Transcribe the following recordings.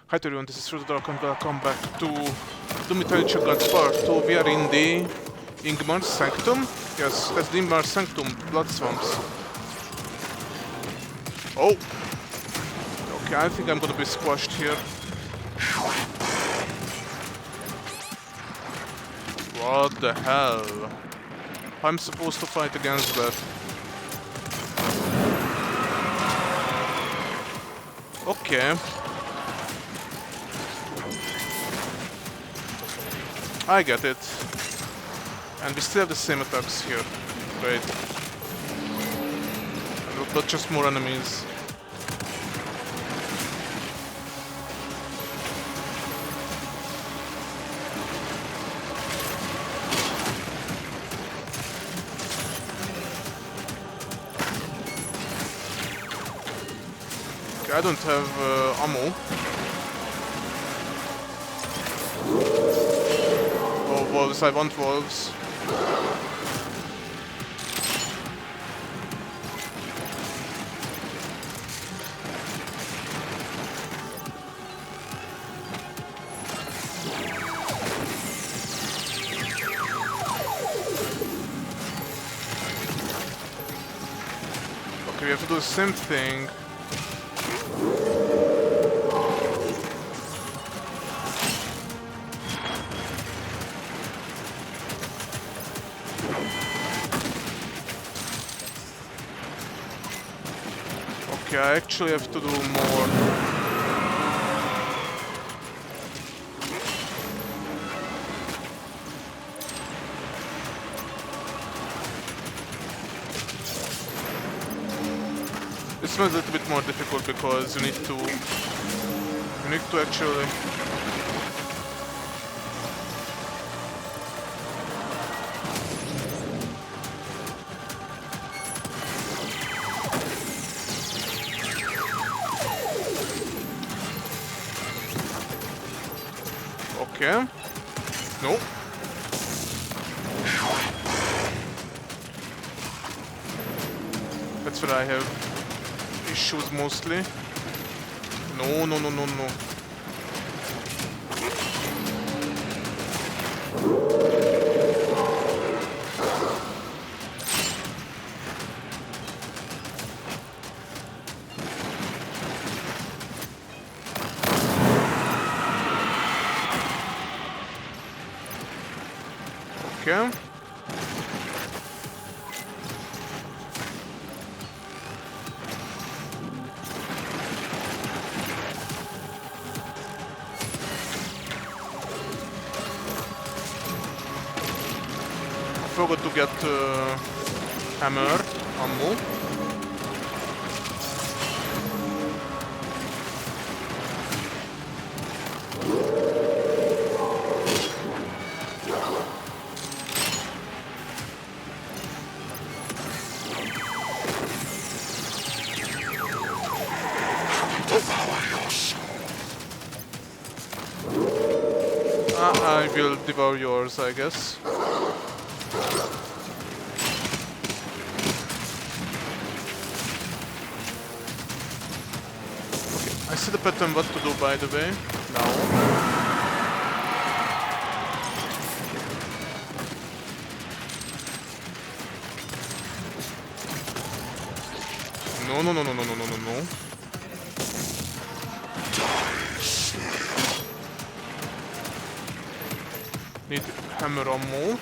Hi to everyone, this is Frodo Dark and welcome back to Doom Eternal Gods Part 2. We are in the Ingmar's Sanctum. Yes, that's the Ingmar's Sanctum, Blood Swamps. Oh! Okay, I think I'm gonna be squashed here. What the hell? I'm supposed to fight against that. Okay. I get it. And we still have the same attacks here. Great. But just more enemies. Okay, I don't have ammo. Oh, wolves, I want wolves. Okay, we have to do the same thing. Okay, I actually have to do more. This one's a little bit more difficult because you need to actually. Okay. No. That's where I have issues mostly. No, no, no, no, no. Okay. I forgot to get hammer ammo. I will devour yours, I guess. I see the pattern what to do, by the way, now. No, no, no, no, no, no, no, no, no. Need hammer ammo.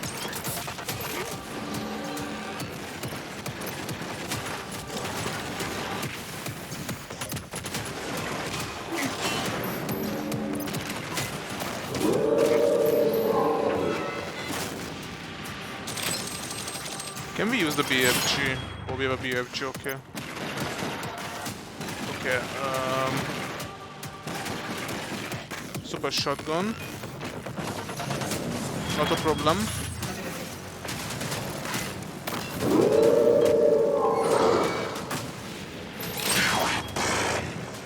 Can we use the BFG? Oh, we have a BFG, okay. Okay, super shotgun. Not a problem.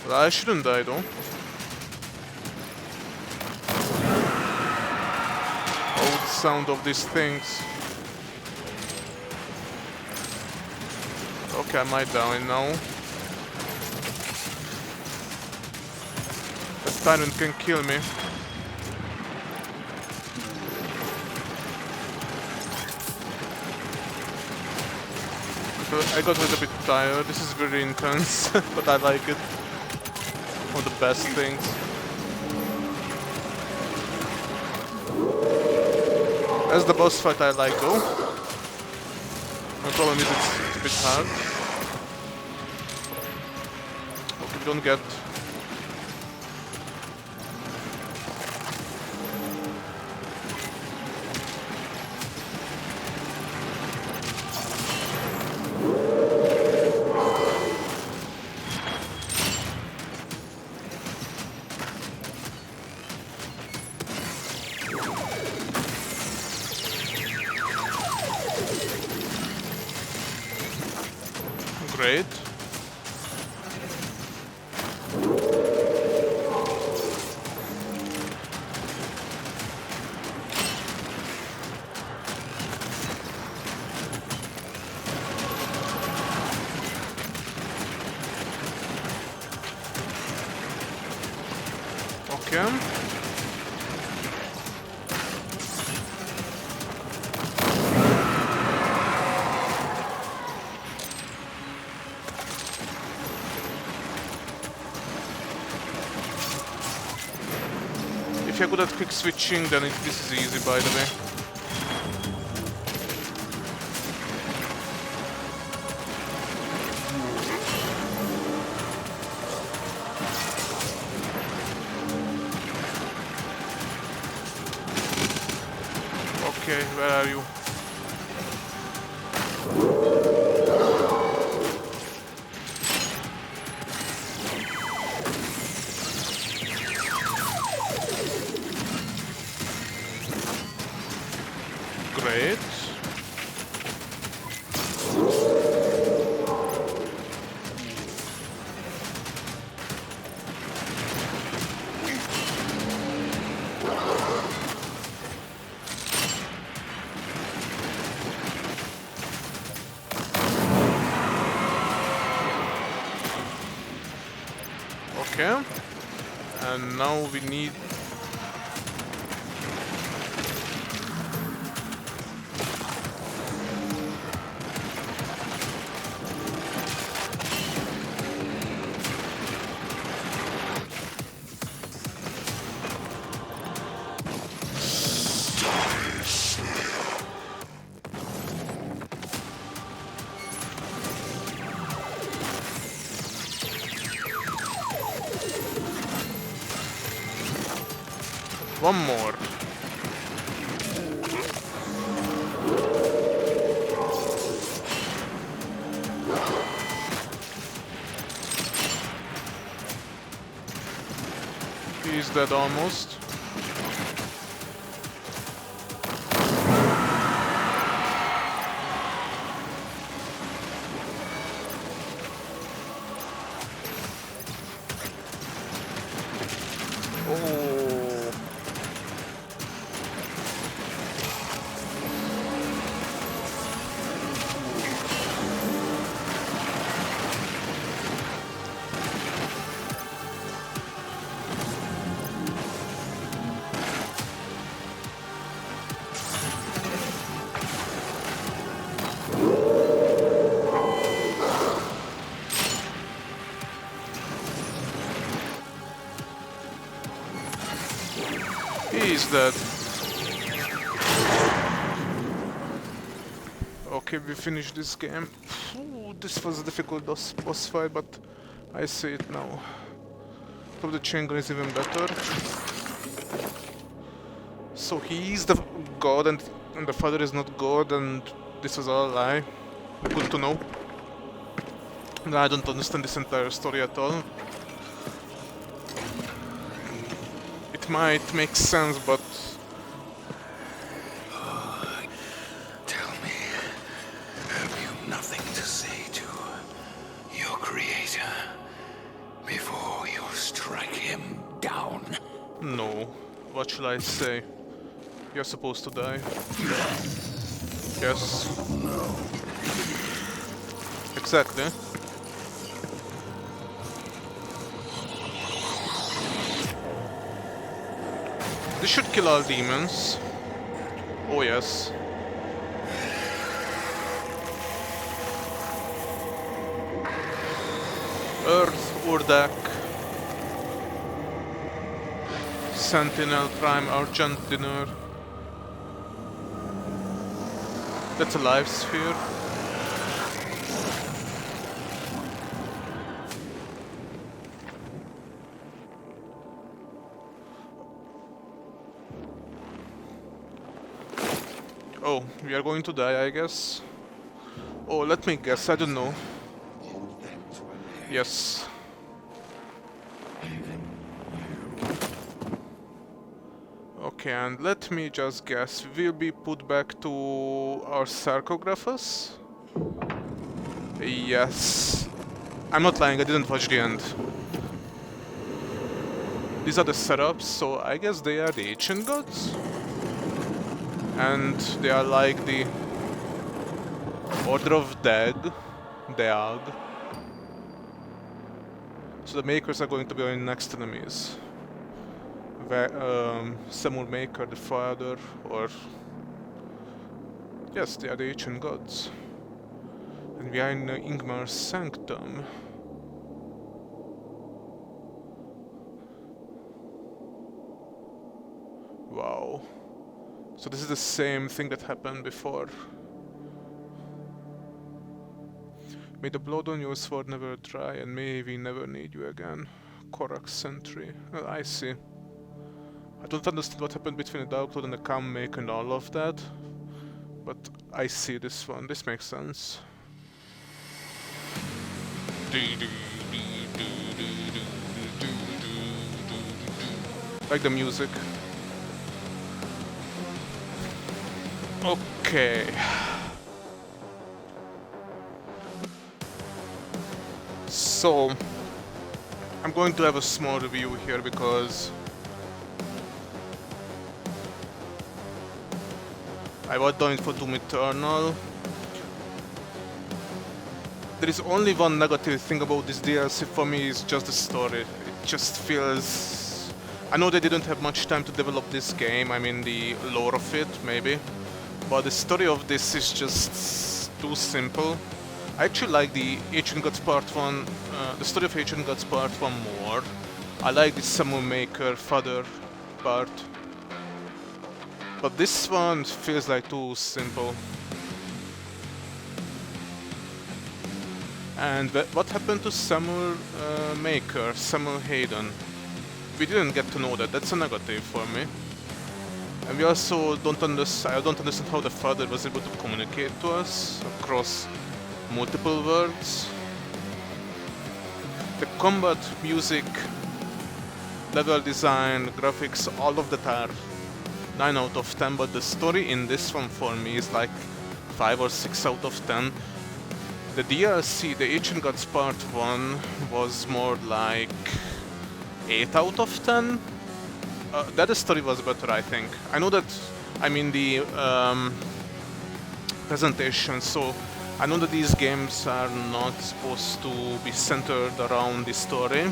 Well, I shouldn't die though. Oh, the sound of these things. Okay, I might die now. Tyrant can kill me. So I got a little bit tired. This is very intense, but I like it. One of the best things. As the boss fight I like though. The problem is it's a bit hard. Okay, don't get... Great. Okay. If you're good at quick switching, then this is easy, by the way. Okay, where are you? Great. Okay. And now we need... one more. He's dead almost. Oh. He's dead. Okay, we finished this game. Ooh, this was a difficult boss fight, but I see it now. Probably the chain gun is even better. So he's the god and the father is not god, and this was all a lie. Good to know. I don't understand this entire story at all. It might make sense, but... Tell me, have you nothing to say to your creator before you strike him down? No. What shall I say? You're supposed to die. Yes. No. Exactly. This should kill all demons. Oh yes. Earth, Urdak. Sentinel, Prime, Argent Dinner. That's a life sphere. Oh, we are going to die, I guess. Oh, let me guess, I don't know. Yes. Okay, and let me just guess, we'll be put back to our sarcophagus? Yes. I'm not lying, I didn't watch the end. These are the setups, so I guess they are the ancient gods? And they are like the Order of Dead, Deag. So the makers are going to be our next enemies. Samur Maker, the father, or... Yes, they are the ancient gods. And we are in Ingmar's sanctum. Wow. So this is the same thing that happened before. May the blood on your sword never dry, and may we never need you again. Korak Sentry. Well, I see. I don't understand what happened between the Dark Lord and the Calm Maker and all of that. But I see this one. This makes sense. Like the music. Okay. So, I'm going to have a small review here because I was doing it for Doom Eternal. There is only one negative thing about this DLC for me, is just the story. It just feels... I know they didn't have much time to develop this game, I mean the lore of it, maybe. But the story of this is just too simple. I actually like the Ancient Gods Part 1, the story of Ancient Gods Part 1 more. I like the Samur Maker father part. But this one feels like too simple. And what happened to Samur Maker, Samur Hayden? We didn't get to know that, that's a negative for me. And we also don't understand, I don't understand how the father was able to communicate to us across multiple worlds. The combat, music, level design, graphics, all of that are 9 out of 10, but the story in this one for me is like 5 or 6 out of 10. The DLC, the Ancient Gods Part 1, was more like 8 out of 10. That story was better, I think. I know that I'm in the presentation, so I know that these games are not supposed to be centered around the story,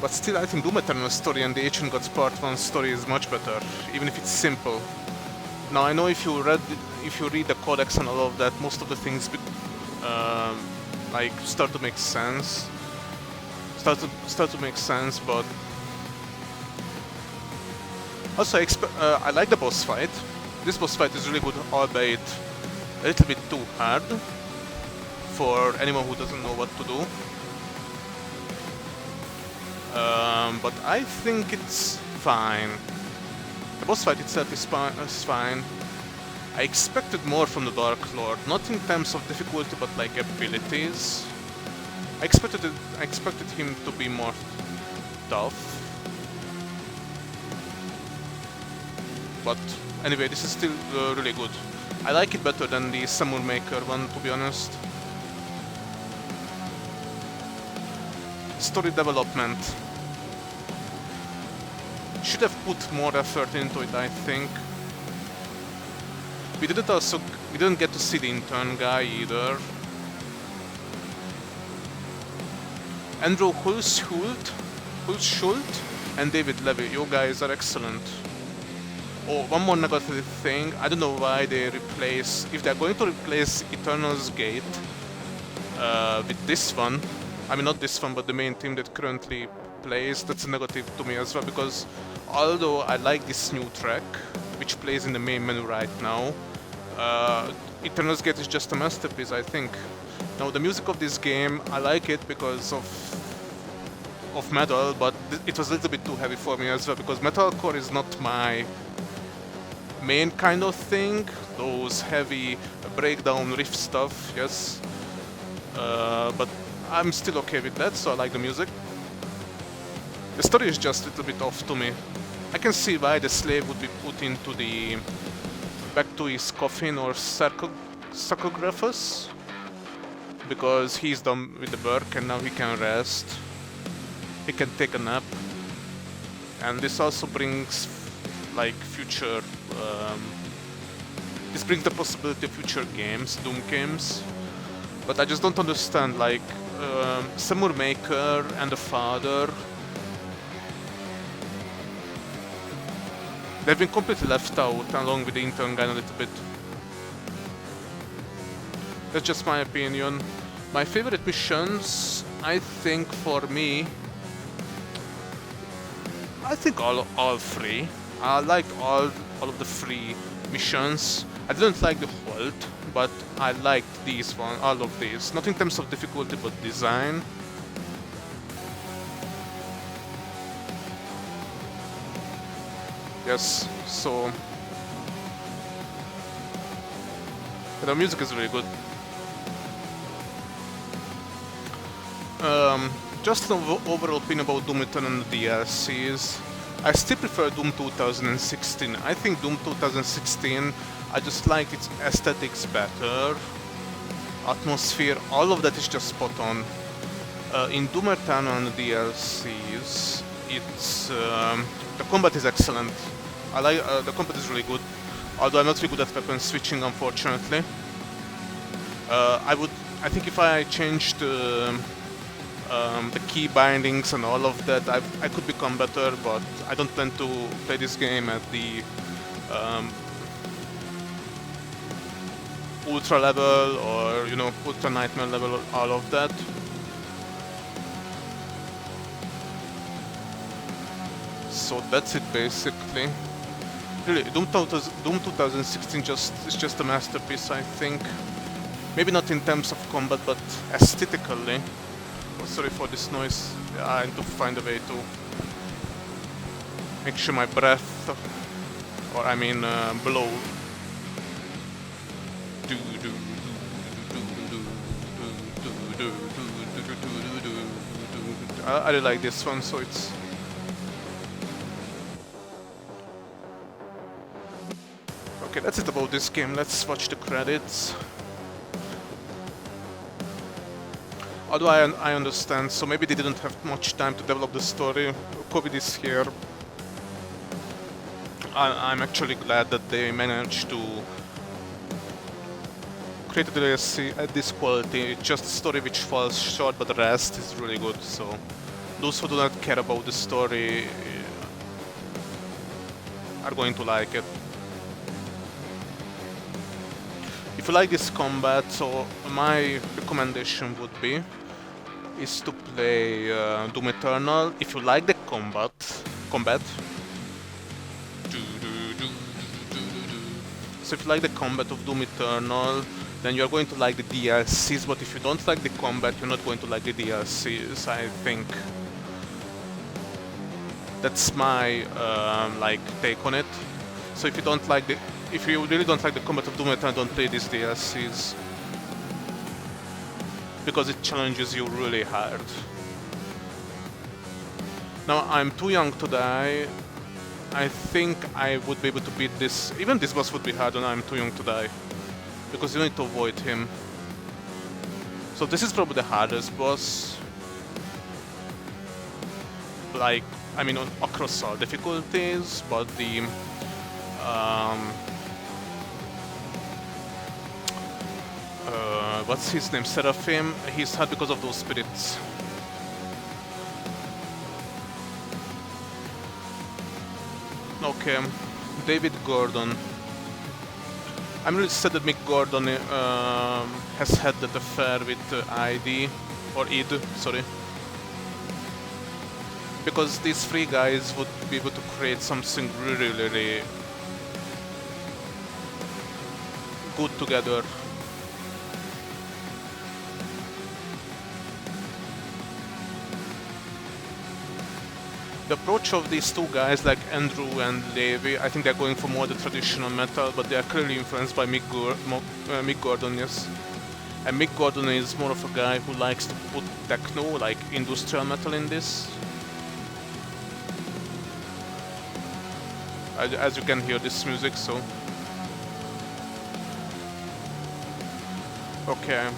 but still I think Doom Eternal's story and the Ancient Gods Part 1 story is much better, even if it's simple. Now I know if you read the codex and all of that, most of the things like start to make sense. Start to make sense, but also I like the boss fight. This boss fight is really good, albeit a little bit too hard for anyone who doesn't know what to do. But I think it's fine. The boss fight itself is fine. I expected more from the Dark Lord, not in terms of difficulty, but like abilities. I expected him to be more tough. But anyway, this is still really good. I like it better than the Samur Maker one, to be honest. Story development. Should have put more effort into it, I think. We didn't get to see the intern guy either. Andrew Hulshult and David Levy, you guys are excellent. Oh, one more negative thing. I don't know why they replace... If they're going to replace Eternal's Gate with this one, I mean not this one, but the main team that currently plays, that's a negative to me as well, because although I like this new track, which plays in the main menu right now, Eternal's Gate is just a masterpiece, I think. Now the music of this game, I like it because of metal, but it was a little bit too heavy for me as well, because metalcore is not my main kind of thing, those heavy breakdown riff stuff, yes. But I'm still okay with that, so I like the music. The story is just a little bit off to me. I can see why the slave would be put into the... back to his coffin or sarcophagus, because he's done with the work and now he can rest. He can take a nap. And this also brings like future... this brings the possibility of future games, Doom games. But I just don't understand, like, Samur Maker and the father, they've been completely left out along with the intern guy a little bit. That's just my opinion. My favorite missions, I think for me, I think all three. I liked all of the three missions. I didn't like the Halt, but I liked all of these. Not in terms of difficulty, but design. Yes, so... the music is really good. Just an overall opinion about Doom Eternal and the DLCs. I still prefer Doom 2016. I think Doom 2016, I just like its aesthetics better. Atmosphere, all of that is just spot on. In Doom Eternal and the DLCs, it's... the combat is excellent. I like the combat is really good. Although I'm not really good at weapon switching, unfortunately. I think if I changed the key bindings and all of that, I could become better, but I don't plan to play this game at the ultra level or, you know, ultra nightmare level or all of that. So that's it basically. Really, Doom 2016 is just a masterpiece, I think. Maybe not in terms of combat, but aesthetically. Oh, sorry for this noise. Yeah, I need to find a way to make sure my breath, or I mean blow. I really like this one, so it's... Okay, that's it about this game. Let's watch the credits. Although I understand, so maybe they didn't have much time to develop the story. COVID is here. I'm actually glad that they managed to create a DLC at this quality. It's just a story which falls short, but the rest is really good. So those who do not care about the story are going to like it. If you like this combat, so my recommendation would be is to play Doom Eternal. If you like the combat, so if you like the combat of Doom Eternal, then you're going to like the DLCs. But if you don't like the combat, you're not going to like the DLCs. I think that's my like take on it. So if you really don't like the combat of Doom Eternal, don't play these DLCs, because it challenges you really hard. Now, I'm too young to die. I think I would be able to beat this. Even this boss would be hard, and I'm too young to die, because you need to avoid him. So this is probably the hardest boss. Like, I mean, across all difficulties, but the what's his name? Seraphim. He's hard because of those spirits. Okay. David Gordon. I'm really sad that Mick Gordon has had that affair with ID, or id, sorry. Because these three guys would be able to create something really, really good together. The approach of these two guys, like Andrew and Levi, I think they're going for more the traditional metal, but they are clearly influenced by Mick Gordon, yes. And Mick Gordon is more of a guy who likes to put techno, like industrial metal in this. As you can hear this music, so... Okay,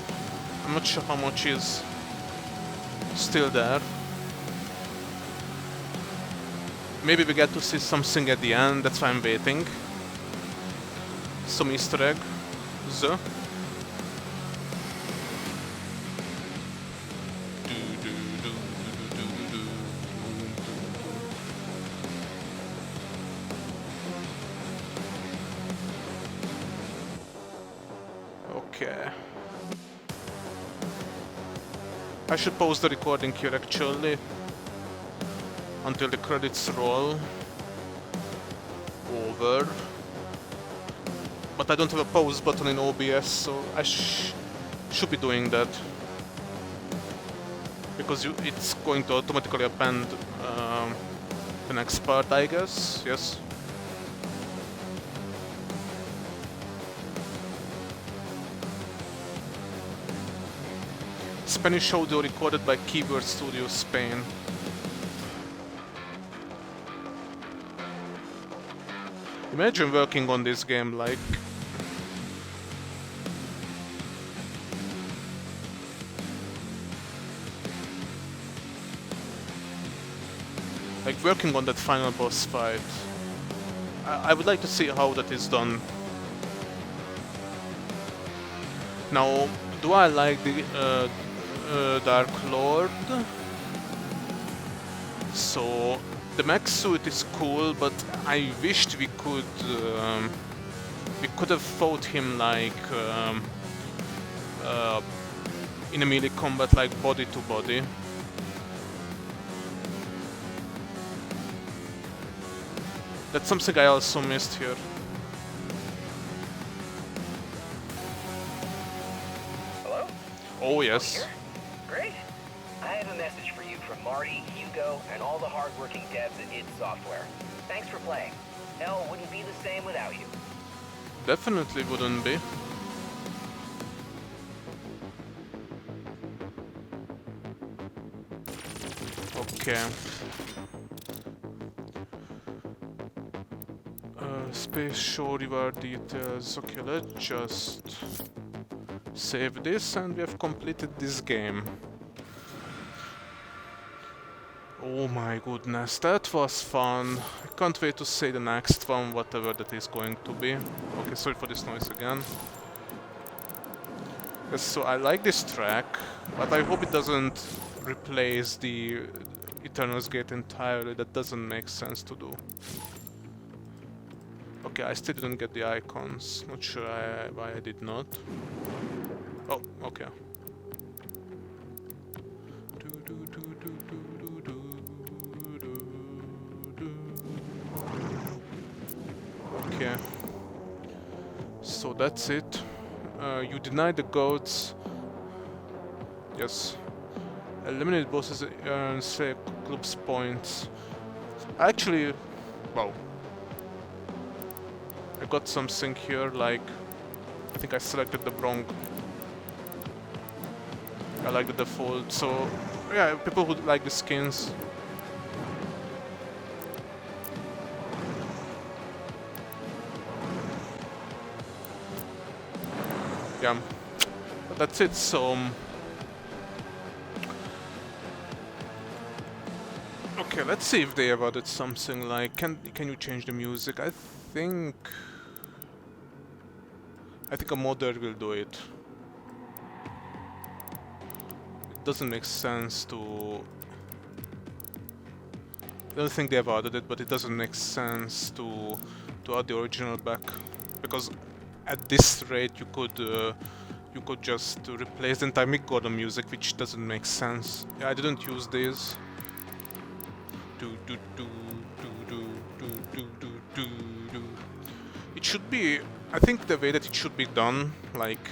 I'm not sure how much is still there. Maybe we get to see something at the end, that's why I'm waiting. Some Easter egg. Okay. I should pause the recording here actually. Until the credits roll over, but I don't have a pause button in OBS, so I should be doing that because it's going to automatically append the next part, I guess. Yes. Spanish audio recorded by Keyboard Studio Spain. Imagine working on this game like working on that final boss fight. I would like to see how that is done. Now, do I like the Dark Lord? So the mech suit is cool, but I wished we could have fought him like in a melee combat, like body to body. That's something I also missed here. Hello? Oh yes. Here? Great. I have a message for you from Marty, Hugo, and all the hardworking devs at id Software. Thanks for playing. Hell wouldn't be the same without you. Definitely wouldn't be. Okay. Space show reward details. Okay, let's just save this and we have completed this game. Oh my goodness, that was fun. I can't wait to see the next one, whatever that is going to be. Okay, sorry for this noise again. Yes, so I like this track, but I hope it doesn't replace the Eternal's Gate entirely. That doesn't make sense to do. Okay, I still didn't get the icons. Not sure why I did not. Oh, okay. Okay. So that's it. You deny the goats. Yes. Eliminate bosses earn say club's points. Actually, wow. I got something here, like I think I selected the wrong. I like the default, so yeah, people who like the skins. Yeah, but that's it. So okay, let's see if they have added something like can you change the music? I think a modder will do it. It doesn't make sense to I don't think they have added it, but it doesn't make sense to add the original back, because at this rate you could just replace the entire Mick Gordon music, which doesn't make sense. Yeah, I didn't use these. It should be, I think the way that it should be done, like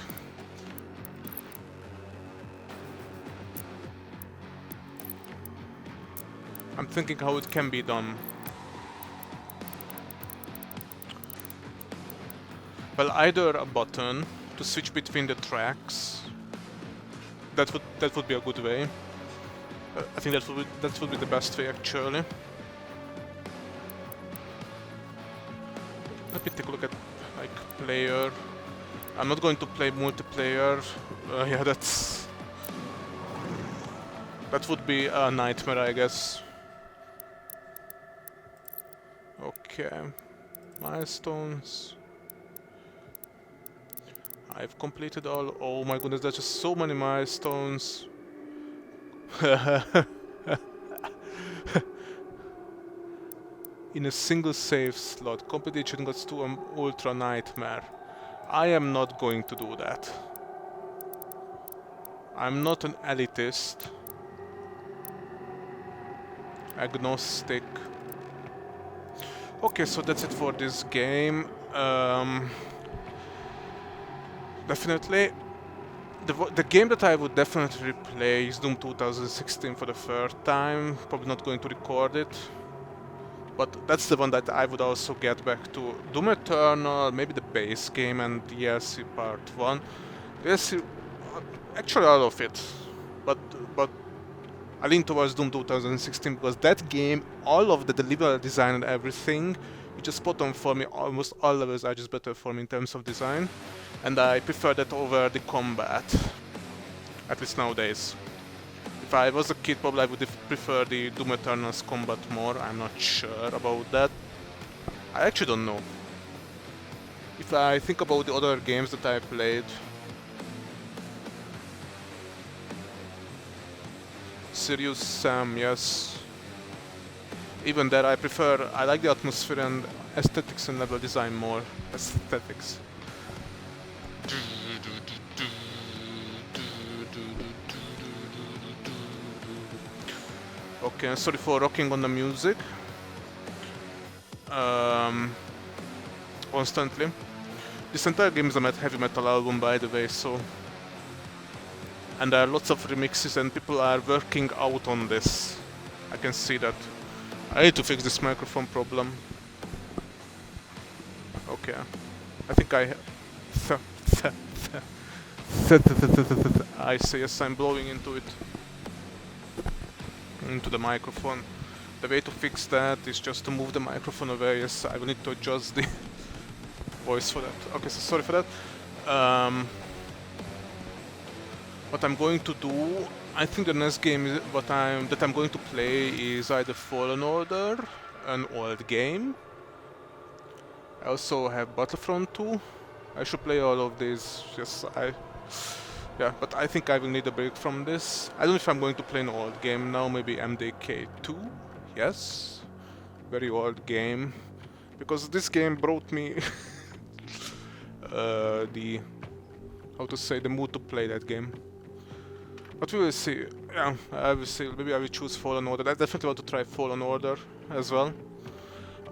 I'm thinking how it can be done. Well, either a button to switch between the tracks. That would be a good way. I think that would be the best way actually. Let me take a look at like player. I'm not going to play multiplayer. Yeah, that would be a nightmare, I guess. Okay, milestones. I've completed all. Oh my goodness, there's just so many milestones. In a single save slot, competition goes to an ultra nightmare. I am not going to do that. I'm not an elitist. Agnostic. Okay, so that's it for this game. Definitely. The game that I would definitely replay is Doom 2016 for the third time. Probably not going to record it. But that's the one that I would also get back to. Doom Eternal, maybe the base game and DLC part 1. DLC, actually all of it. But I lean towards Doom 2016 because that game, all of the level design and everything, it's just spot on for me. Almost all levels are just better for me in terms of design. And I prefer that over the combat. At least nowadays. If I was a kid, probably I would prefer the Doom Eternal's combat more. I'm not sure about that. I actually don't know. If I think about the other games that I played, Serious Sam, yes. Even there, I like the atmosphere and aesthetics and level design more. Aesthetics. Okay, sorry for rocking on the music. Constantly. This entire game is a heavy metal album, by the way, so... And there are lots of remixes and people are working out on this. I can see that. I need to fix this microphone problem. Okay. I think I say yes, I'm blowing into it. Into the microphone. The way to fix that is just to move the microphone away. Yes, I will need to adjust the voice for that. Okay, so sorry for that. What I'm going to do, I think the next game that I'm going to play is either Fallen Order, an old game. I also have Battlefront 2. I should play all of these. Yes, yeah, but I think I will need a break from this. I don't know if I'm going to play an old game now, maybe MDK 2. Yes, very old game. Because this game brought me the mood to play that game. But we will see. Yeah, I will see. Maybe I will choose Fallen Order. I definitely want to try Fallen Order as well.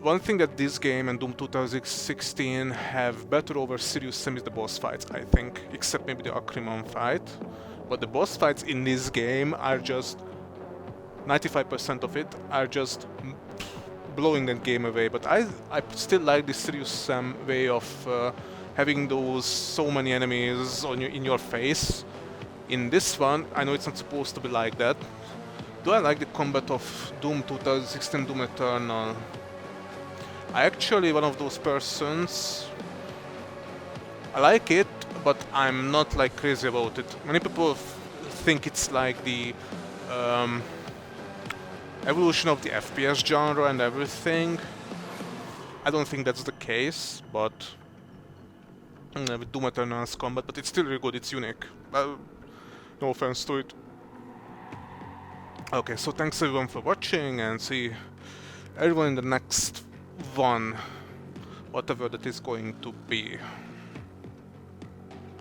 One thing that this game and Doom 2016 have better over Serious Sam is the boss fights, I think. Except maybe the Acrimon fight. But the boss fights in this game are just... 95% of it are just blowing that game away. But I still like the Serious Sam way of having those so many enemies in your face. In this one, I know it's not supposed to be like that. Do I like the combat of Doom 2016 Doom Eternal? I actually one of those persons. I like it, but I'm not like crazy about it. Many people think it's like the evolution of the FPS genre and everything. I don't think that's the case, but with Doom Eternal's combat, but it's still really good, it's unique. No offense to it. Okay, so thanks everyone for watching and see everyone in the next one, whatever that is going to be.